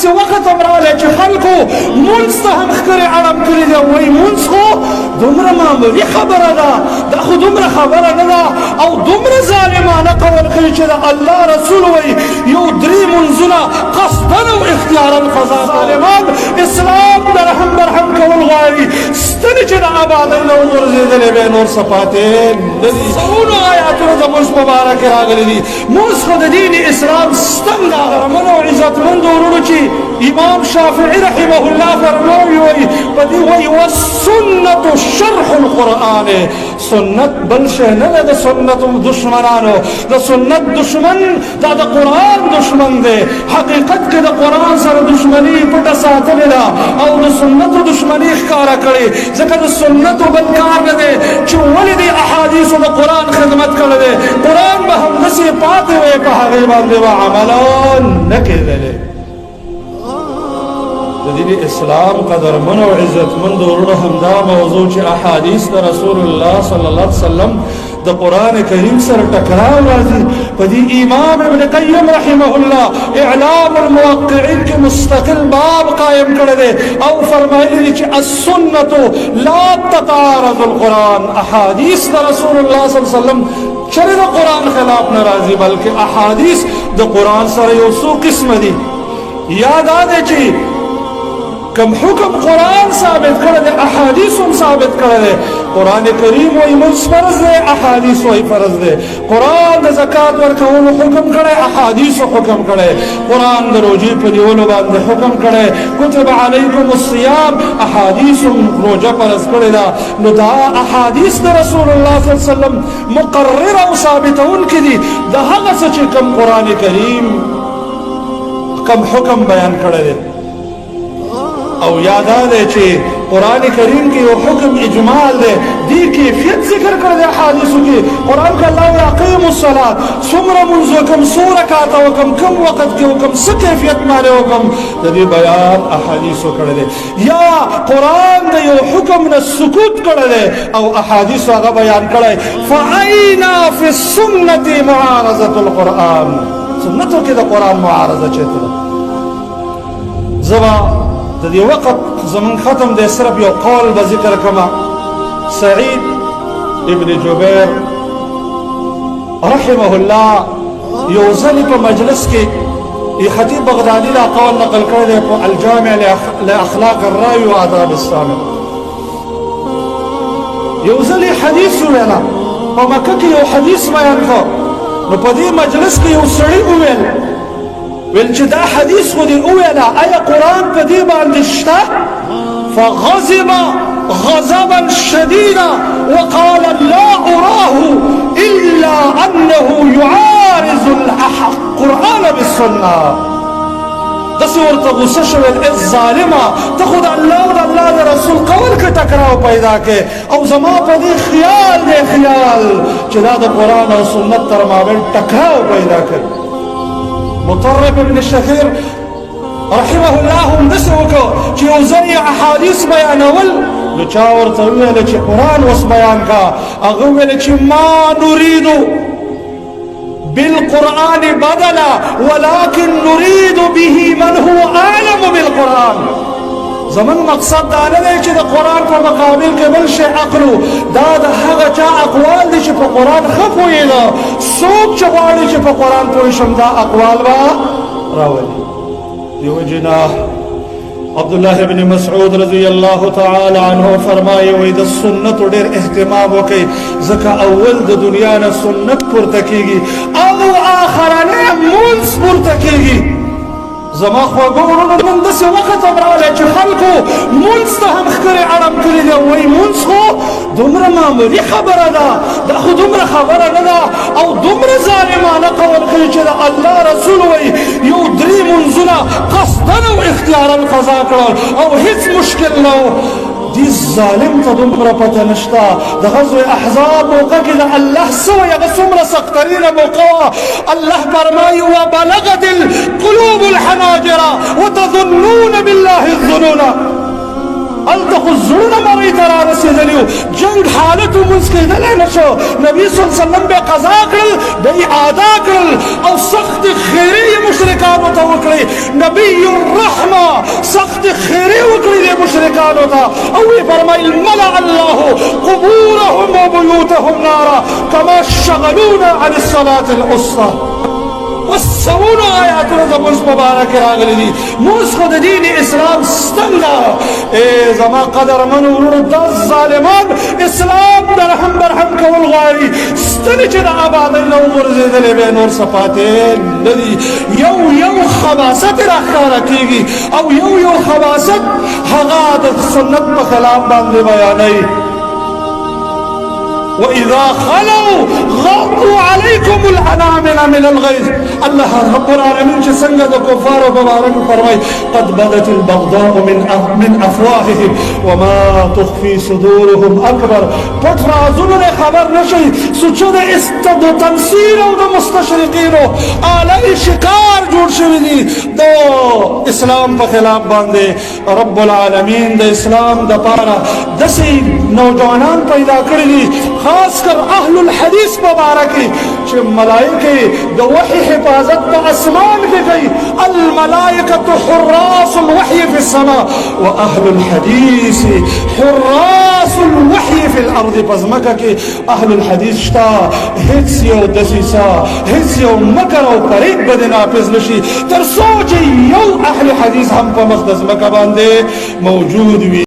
داسې وخت هم راغلی چې خلکو مونځ ته هم ښکرې اړم کړي دي وایي مونځ خو دومره معمولي خبره ده دا خو دومره خبره نه ده او دومره ظالمانه قول کوي چې د الله رسول وایي یو درې مونځونه قصدا او اختیارا قضا ظالمان اسلام د رحم برحم کول غواړي ستنې چې د آبادۍ نه وغورځېدلې بیا نور څه پاتې نه دي سلونو آیاتونه د مونځ په باره کې راغلي دي مونځ خو د دین اسلام ستن ده غرمن او عزتمندو ورونو چې امام شافعي رحمه الله فرمایي وایي په دې وایي والسنة شرح القرآن سنت بل شی نه ده د سنت دشمنانو د سنت دشمن دا د قرآن دشمن دی حقیقت کې د قرآن سره دشمني پټه ساتلې ده او د سنتو دشمني ښکاره کړې ځکه د سنتو بل کار نه دی چې ولې د احادیثو د قرآن خدمت کړی دی قرآن به همداسې پاتې وی په هغې باندې به عملا نه کېدلی د دین اسلام قدرمن او عزتمند ورونو همدا موضوع چې احادیث د رسول الله صلی الله علیه وسلم د قرآن کریم سره ټکراو راځي په دې امام ابن قیم رحمه الله اعلام الموقعین کې مستقل باب قائم کړی دی او فرمایلی دی چې السنة لا تتعارض القرآن احادیث د رسول الله صلی الله علیه وسلم چرې د قرآن خلاف نه راځي بلکې احادیث د قرآن سره یو څو قسمه دي یاد آده چې کم حکم قرآن ثابت کړی دی احادیث هم ثابت کړی دی قرآن کریم وایي مونځ فرض دی احادیث وایي فرض دی قرآن د زکات ورکولو حکم کړی احادیثو حکم کړی قرآن د روژې په نیولو باندې حکم کړی کتب علیکم الصیام احادیث هم روژه فرض کړې ده نو دا احادیث د رسول الله صلی الله علیه وسلم مقرر او ثابتونکي دي د هغه څه چې کم قرآن کریم کم حکم بیان کړی دی او یاد آده چې قرآن کریم کې یو حکم اجمال دی دی کیفیت ذکر کړی دی احادیثو کې قرآن کې الله اقیموا الصلاة څومره مونځ وکم څو رکعته وکم کم وخت کې وکم څه کیفیت باندې وکم د دې بیان احادیثو کړی دی یا قرآن د یو حکم نه سکوت کړی دی او احادیثو هغه بیان کړی فأین فی السنة معارضة القرآن سنتو کې د قرآن معارضه چېرته ده زما د دې وخت زمون ختم دی صرف یو قول به ذکر کما سعید ابن جبیر رحمه الله یو ځل په مجلس کې خطیب بغدادي دا قول نقل کړی دی په الجامع لاخلاق الراوي وآداب السامع یو ځل حدیث ویلا په مکه کې یو حدیث بیان کړ نو په دې مجلس کې یو سړی وویل ویل چې دا حدیث خو دې وویله آیا قرآن په دې باندې شته فغضب غضبا شديدا وقال لا أراه إلا أنه يعارض القرآن بالسنة دسې ورته غصه شویل ای ظالمه ته خو د الله او د الله د رسول قول کې ټکراو پیدا کې او زما په دې خیال دی خیال چې دا د قرآن او سنت تر مابین ټکراو پیدا کړي مطرب ابن الشخير رحمه الله هم دسې وکړو چې یو ځل یې احادیث بیانول نو چا ورته وویله چې قرآن اوس بیان کا هغه وویله چې ما نريد بالقرآن بدلا ولكن نريد به من هو أعلم بالقرآن زمن مقصد دا نه دی چې د قرآن په مقابل کې بل شی اخلو دا د هغه چا اقوال دي چې په قرآن ښه پوهېده څوک چې غواړي چې په قرآن پوه شم دا اقوال به راولي دیو جنا عبدالله بن مسعود رضی الله تعالی عنه فرمایي وایي د سنتو ډېر اهتمام وکړئ ځکه اول د دنیا نه سنت پورته کېږي او آخرنی مونځ پورته کېږي زما خواږه ورونو نن داسې وخت هم راغلی چې خلکو مونځ ته هم ښکرې اړم کړي دي وایي مونځ خو دومره معمولي خبره ده دا خو دومره خبره نه ده او دومره ظالمانه قول کوي چې د الله رسول وایي یو درې مونځونه قصدا او اختیارا قضا کړل او هیڅ مشکل نه و دې ظالم ته دومره پته نشته د غزوه احزاب موقع کې د الله څه وایي هغه څومره سخترینه موقع وه الله فرمایي وبلغت القلوب الحناجر وتظنون بالله الظنون هلته خو زړونه مرۍ ته را رسېدلي وو جنګ حالت لمونځ کېدلی نه شو نبي صلی الله علیه وسلم به قضا کړل به یې ادا کړل او سخت خیرې یې مشرکانو ته وکړې نبي الرحمه سخت خیرې وکړې دې مشرکانو ته او یې فرمایل ملأ الله قبورهم وبيوتهم نارا كما شغلونا عن الصلاة الوسطى وسونو آیاتونو د مونځ مبارک راغلي دي مونځ خو د دین اسلام ستن ده ای زما قدرمن ورونو دا ظالمان اسلام د رحم برحم کول غواړي ستنې چې د آبادۍ نه وغورځېدلې بیا نور څه پاتې نه دي یو خباثت یې راښکاره کېږي او یو خباثت هغه د سنت په خلاف باندې بیانوي وإذا خلوا غضوا عليكم الأنامل من الغيظ الله رب العالمين چې څنګه د کفارو مبارک فرمای قد بدت البغضاء من أفواههم وما تخفي صدورهم أكبر پټ رازونه خبر نشي سوچو د تمثيل او د مستشرقینو آلای شکار جوړ شوی دي د اسلام په خلاف باندې رب العالمین د اسلام د پاره داسې نوجوانان پیدا کړي دي خاص کر اهل الحدیث مبارکی چې ملائکه د وحی حفاظت په اسمان کې کوي الملائکه حراس الوحی فی السماء واهل الحديث حراس الوحی فی الارض پزمکه کې اهل الحدیث شتا هیڅ یو دسیسا هیڅ یو مکر او فریب بد نافذ نشي تر څو چې یو اهل حدیث هم په مقدس مکه باندې موجود وي